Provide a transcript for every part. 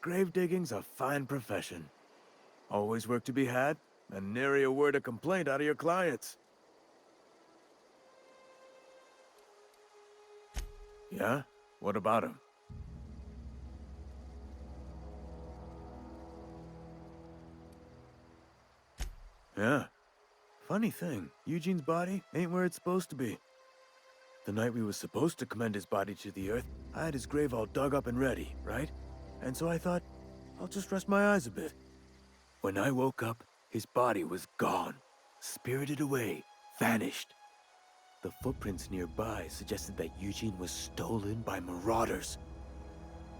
grave digging's a fine profession. Always work to be had, and nary a word of complaint out of your clients. Yeah? What about him? Yeah. Funny thing, Eugene's body ain't where it's supposed to be. The night we was supposed to commend his body to the earth, I had his grave all dug up and ready, right? And so I thought, I'll just rest my eyes a bit. When I woke up, his body was gone. Spirited away. Vanished. The footprints nearby suggested that Eugene was stolen by marauders.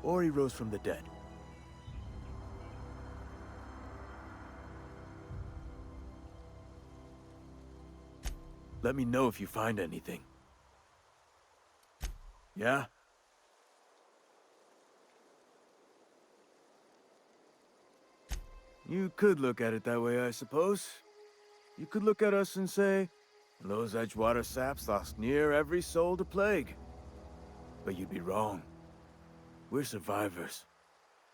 Or he rose from the dead. Let me know if you find anything. Yeah? You could look at it that way, I suppose. You could look at us and say, those Edgewater saps lost near every soul to plague. But you'd be wrong. We're survivors.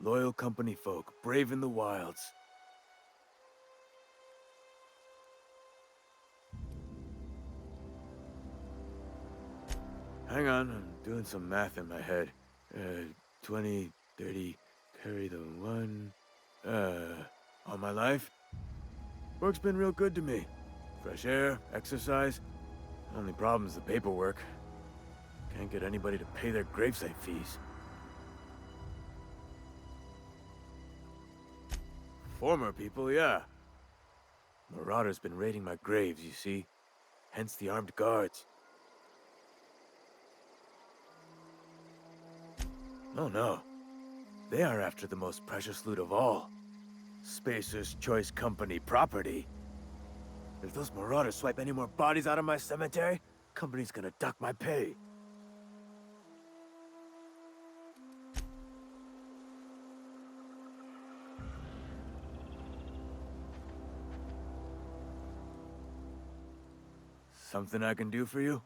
Loyal company folk, brave in the wilds. Hang on, I'm doing some math in my head. 20, 30, carry the one... all my life? Work's been real good to me. Fresh air, exercise. Only problem's the paperwork. Can't get anybody to pay their gravesite fees. Former people, yeah. Marauders been raiding my graves, you see. Hence the armed guards. Oh no. They are after the most precious loot of all. Spacer's Choice Company property. If those marauders swipe any more bodies out of my cemetery, company's gonna duck my pay. Something I can do for you?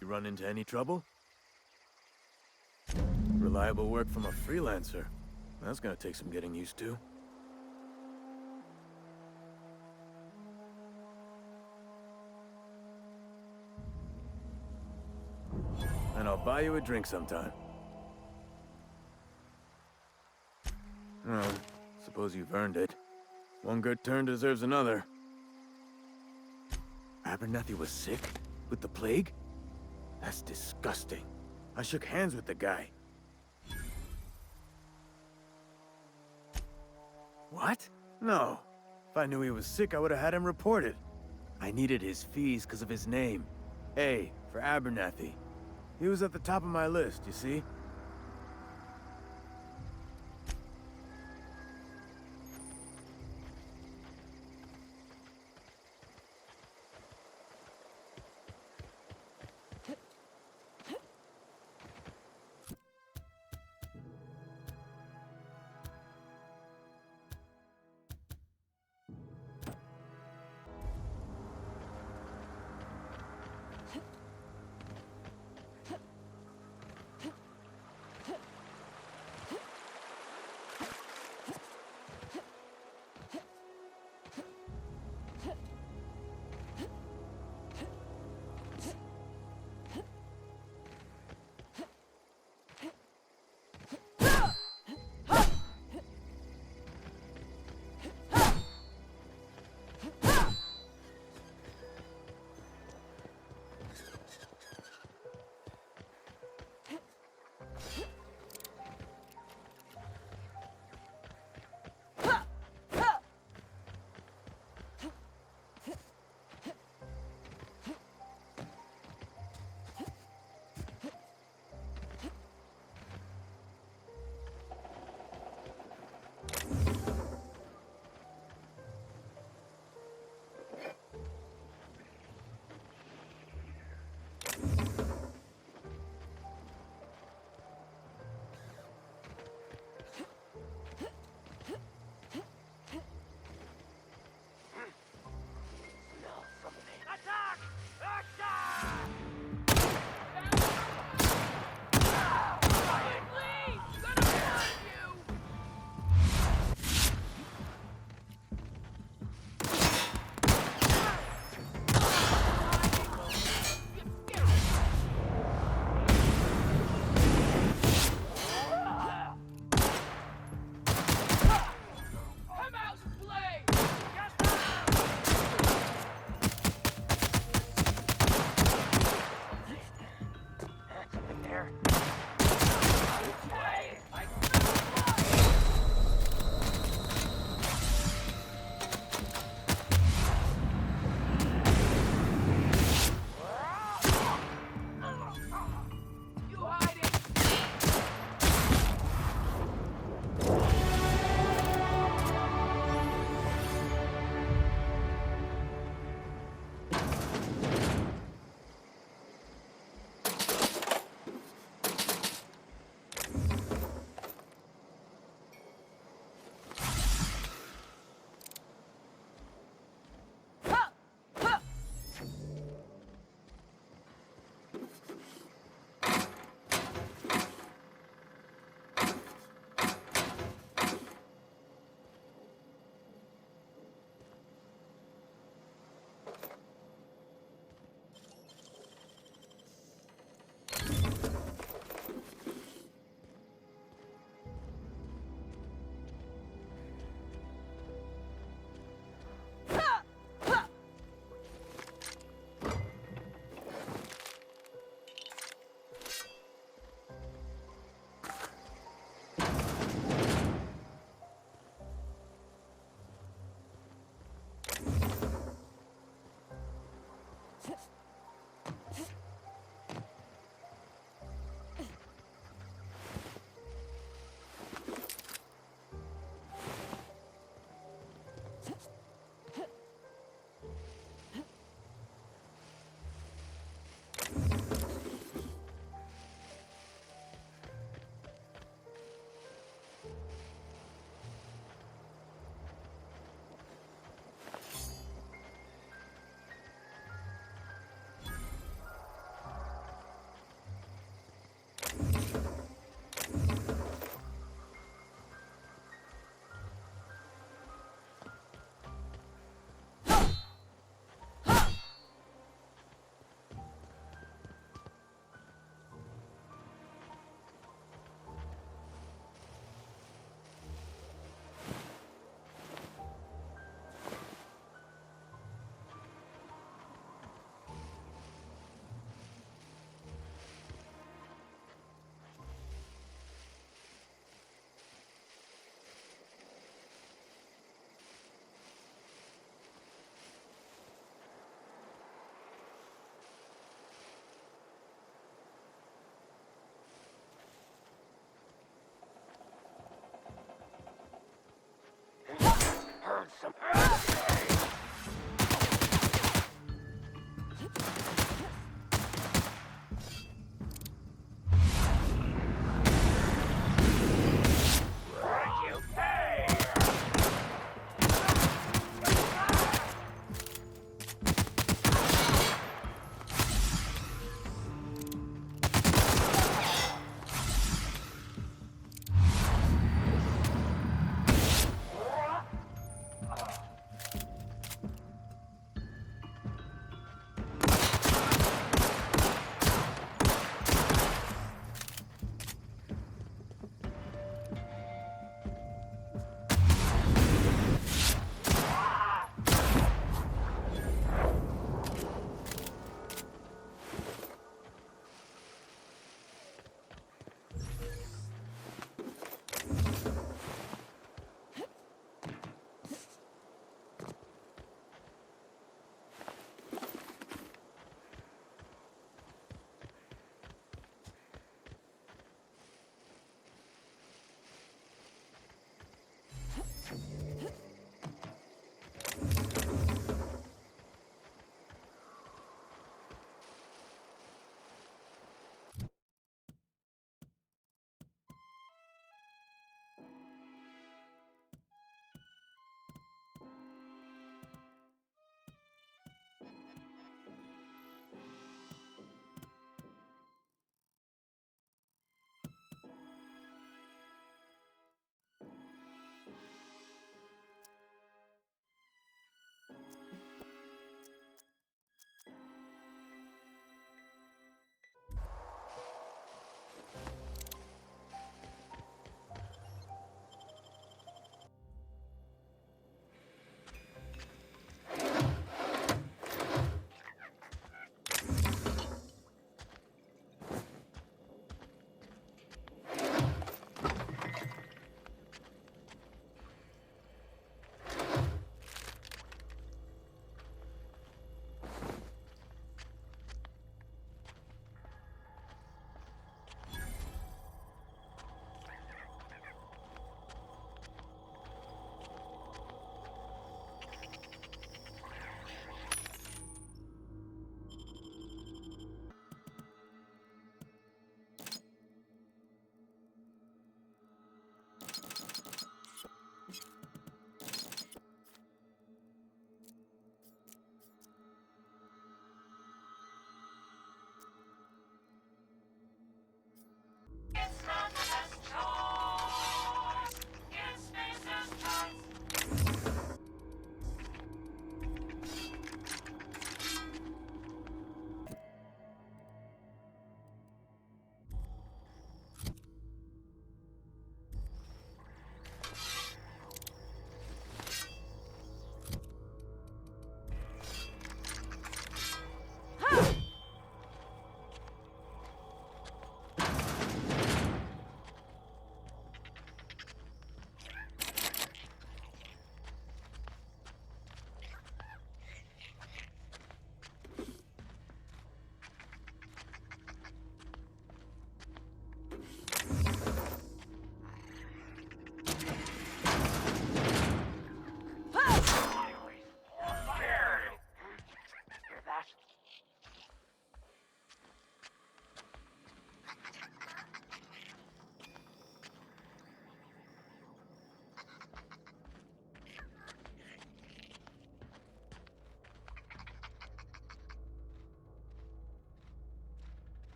You run into any trouble? Reliable work from a freelancer. That's gonna take some getting used to. And I'll buy you a drink sometime. Well, suppose you've earned it. One good turn deserves another. Abernathy was sick? With the plague? That's disgusting. I shook hands with the guy. What? No. If I knew he was sick, I would have had him reported. I needed his fees because of his name. A, for Abernathy. He was at the top of my list, you see?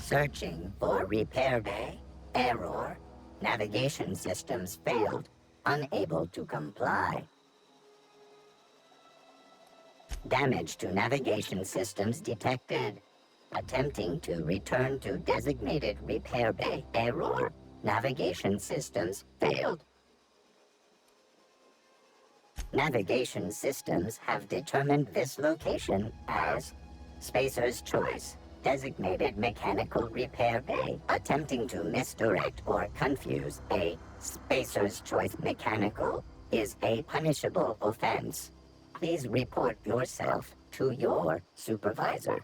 Searching for repair bay. Error. Navigation systems failed. Unable to comply. Damage to navigation systems detected. Attempting to return to designated repair bay. Error. Navigation systems failed. Navigation systems have determined this location as Spacer's Choice, designated mechanical repair bay. Attempting to misdirect or confuse a Spacer's Choice mechanical is a punishable offense. Please report yourself to your supervisor.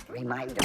Reminder.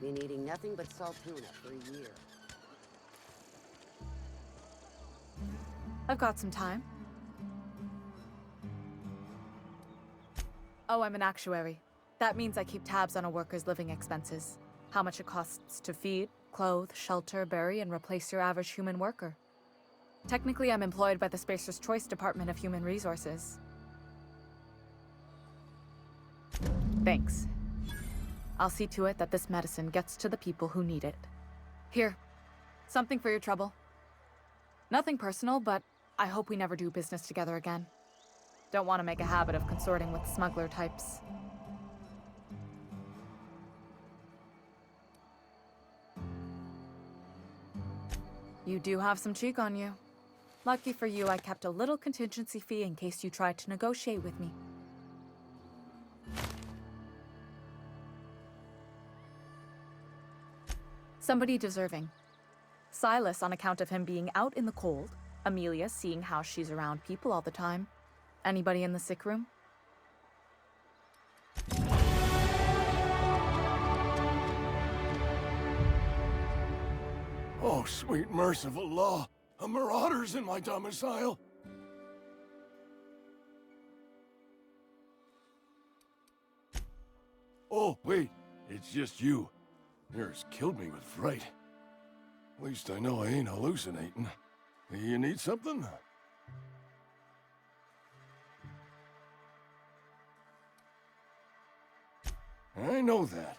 Been eating nothing but salt tuna for a year. I've got some time. Oh, I'm an actuary. That means I keep tabs on a worker's living expenses. How much it costs to feed, clothe, shelter, bury, and replace your average human worker. Technically, I'm employed by the Spacer's Choice Department of Human Resources. Thanks. I'll see to it that this medicine gets to the people who need it. Here, something for your trouble. Nothing personal, but I hope we never do business together again. Don't want to make a habit of consorting with smuggler types. You do have some cheek on you. Lucky for you, I kept a little contingency fee in case you tried to negotiate with me. Somebody deserving. Silas on account of him being out in the cold. Amelia seeing how she's around people all the time. Anybody in the sick room? Oh, sweet merciful law! A marauder's in my domicile! Oh, wait, it's just you. Yours killed me with fright. At least I know I ain't hallucinating. You need something? I know that,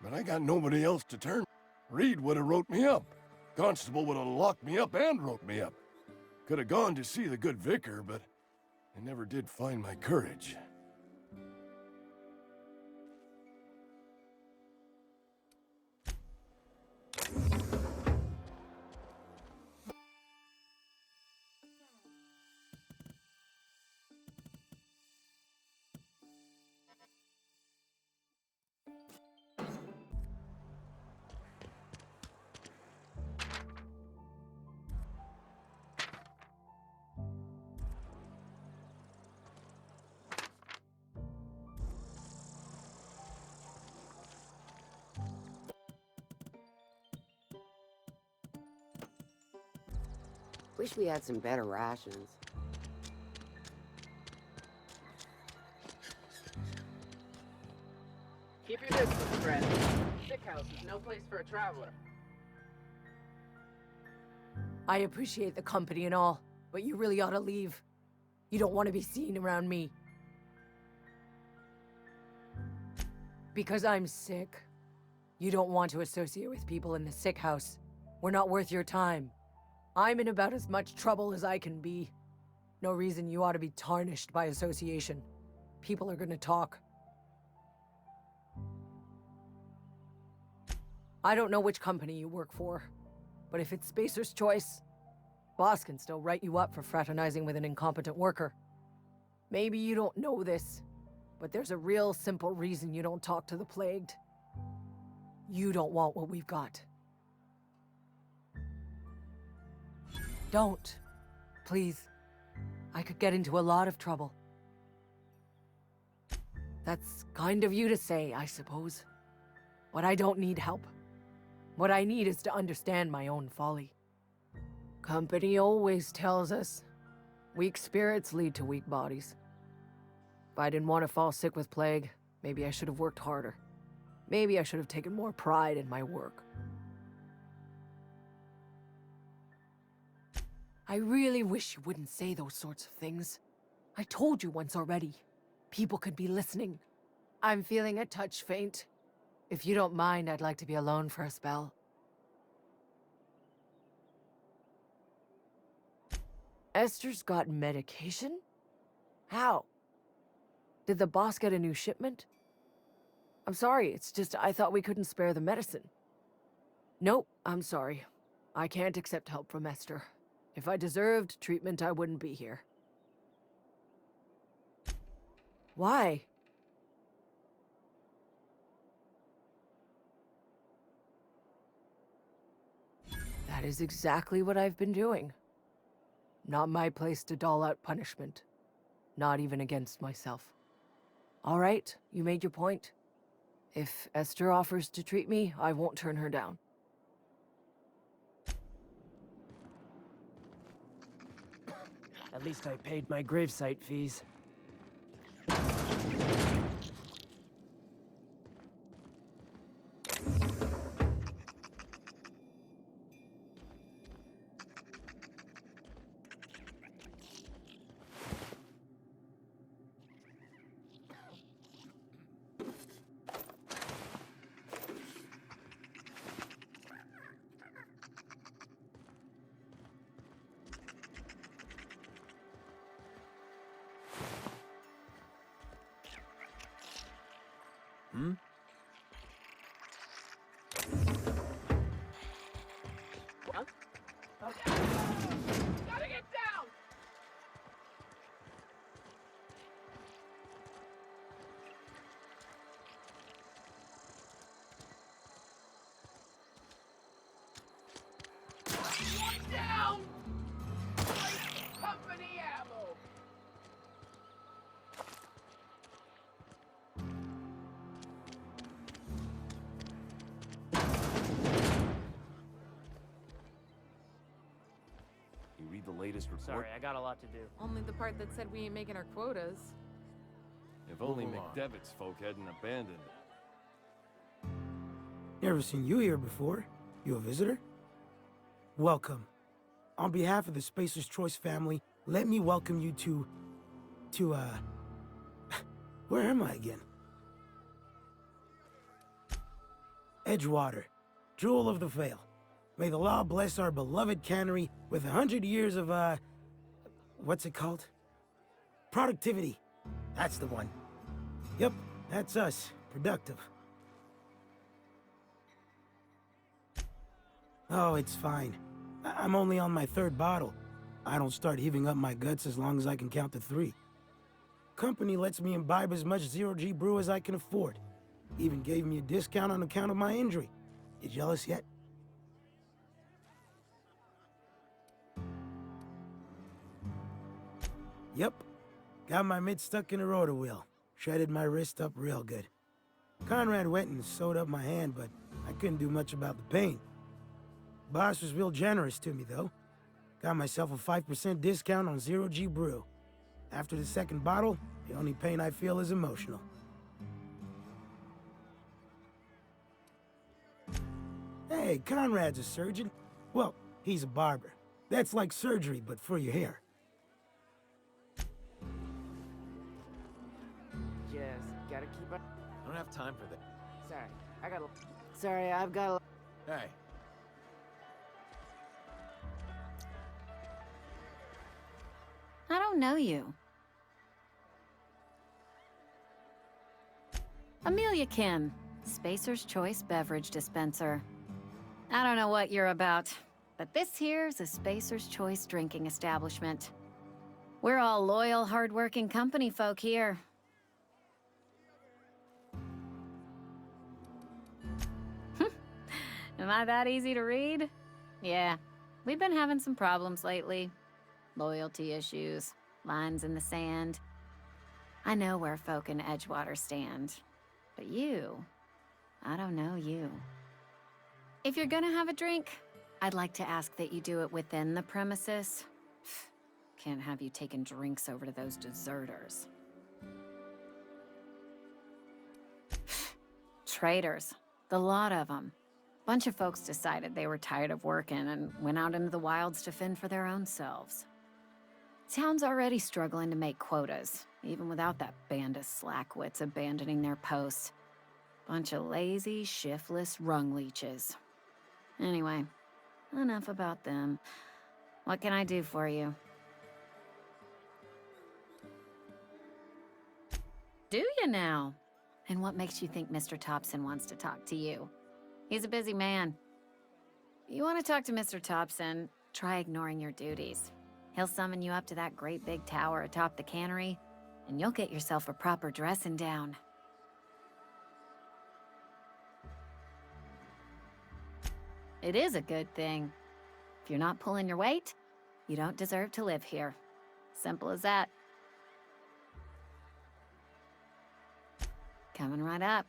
but I got nobody else to turn. Reed would have wrote me up. Constable would have locked me up and wrote me up. Could have gone to see the good vicar, but I never did find my courage. Wish we had some better rations. Keep your distance, friend. Sick house is no place for a traveler. I appreciate the company and all, but you really ought to leave. You don't want to be seen around me. Because I'm sick. You don't want to associate with people in the sick house. We're not worth your time. I'm in about as much trouble as I can be. No reason you ought to be tarnished by association. People are gonna talk. I don't know which company you work for, but if it's Spacer's Choice, boss can still write you up for fraternizing with an incompetent worker. Maybe you don't know this, but there's a real simple reason you don't talk to the plagued. You don't want what we've got. Don't. Please. I could get into a lot of trouble. That's kind of you to say, I suppose. But I don't need help. What I need is to understand my own folly. Company always tells us, weak spirits lead to weak bodies. If I didn't want to fall sick with plague, maybe I should have worked harder. Maybe I should have taken more pride in my work. I really wish you wouldn't say those sorts of things. I told you once already. People could be listening. I'm feeling a touch faint. If you don't mind, I'd like to be alone for a spell. Esther's got medication? How? Did the boss get a new shipment? I'm sorry, it's just I thought we couldn't spare the medicine. Nope, I'm sorry. I can't accept help from Esther. If I deserved treatment, I wouldn't be here. Why? That is exactly what I've been doing. Not my place to dole out punishment. Not even against myself. All right, you made your point. If Esther offers to treat me, I won't turn her down. At least I paid my gravesite fees. Hmm? Gotta get down! Get down! Company ammo! You read the latest report? Sorry, I got a lot to do. Only the part that said we ain't making our quotas. If only Move along. McDevitt's folk hadn't abandoned it. Never seen you here before. You a visitor? Welcome. On behalf of the Spacer's Choice family, let me welcome you to, where am I again? Edgewater, Jewel of the Vale. May the law bless our beloved cannery with 100 years of, what's it called? Productivity. That's the one. Yep, that's us. Productive. Oh, it's fine. I'm only on my 3rd bottle. I don't start heaving up my guts as long as I can count to 3. Company lets me imbibe as much zero-G brew as I can afford. Even gave me a discount on account of my injury. You jealous yet? Yep. Got my mid stuck in a rotor wheel. Shredded my wrist up real good. Conrad went and sewed up my hand, but I couldn't do much about the pain. Boss was real generous to me, though. Got myself a 5% discount on zero-G brew. After the 2nd bottle, the only pain I feel is emotional. Hey, Conrad's a surgeon. Well, he's a barber. That's like surgery, but for your hair. Just gotta keep up. I don't have time for that. Sorry, I've got a... Hey. I don't know you. Amelia Kim, Spacer's Choice Beverage Dispenser. I don't know what you're about, but this here's a Spacer's Choice drinking establishment. We're all loyal, hard-working company folk here. Am I that easy to read? Yeah, we've been having some problems lately. Loyalty issues, lines in the sand. I know where folk in Edgewater stand. But you, I don't know you. If you're gonna have a drink, I'd like to ask that you do it within the premises. Can't have you taking drinks over to those deserters. Traitors, the lot of them. Bunch of folks decided they were tired of working and went out into the wilds to fend for their own selves. Town's already struggling to make quotas, even without that band of slackwits abandoning their posts. Bunch of lazy, shiftless rung leeches. Anyway, enough about them. What can I do for you? Do you now? And what makes you think Mr. Thompson wants to talk to you? He's a busy man. You want to talk to Mr. Thompson, try ignoring your duties. He'll summon you up to that great big tower atop the cannery, and you'll get yourself a proper dressing down. It is a good thing. If you're not pulling your weight, you don't deserve to live here. Simple as that. Coming right up.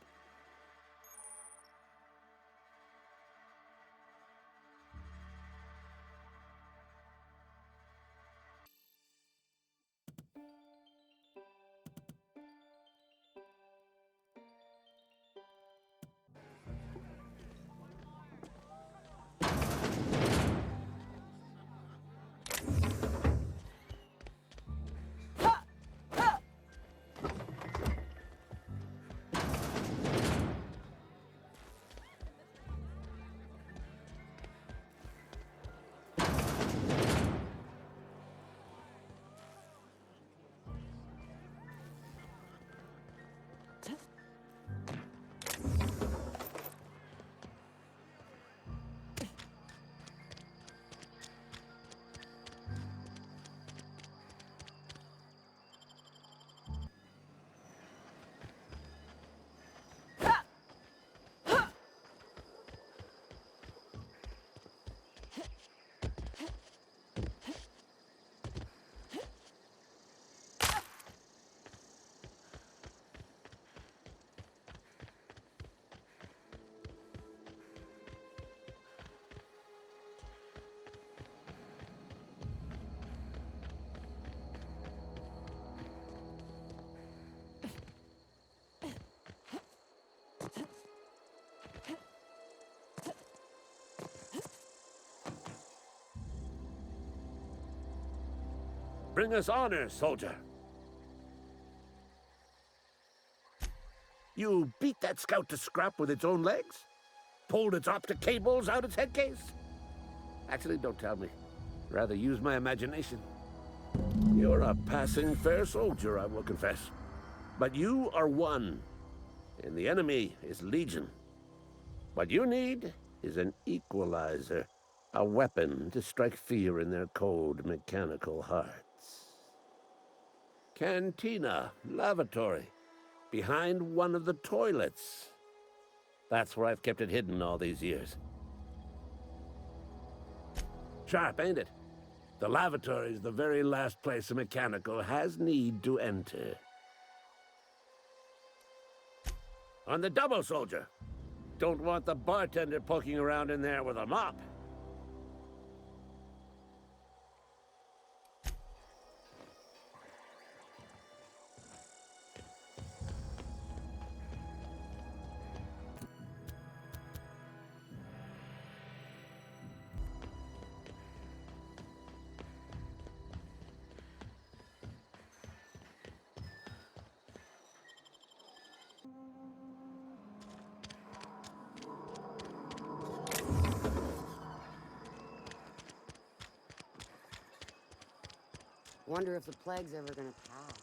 Bring us honor, soldier. You beat that scout to scrap with its own legs? Pulled its optic cables out its headcase? Actually, don't tell me. Rather use my imagination. You're a passing fair soldier, I will confess. But you are one, and the enemy is legion. What you need is an equalizer, a weapon to strike fear in their cold, mechanical hearts. Cantina, lavatory, behind one of the toilets. That's where I've kept it hidden all these years. Sharp, ain't it? The lavatory is the very last place a mechanical has need to enter. On the double, soldier. Don't want the bartender poking around in there with a mop. Wonder if the plague's ever gonna pass.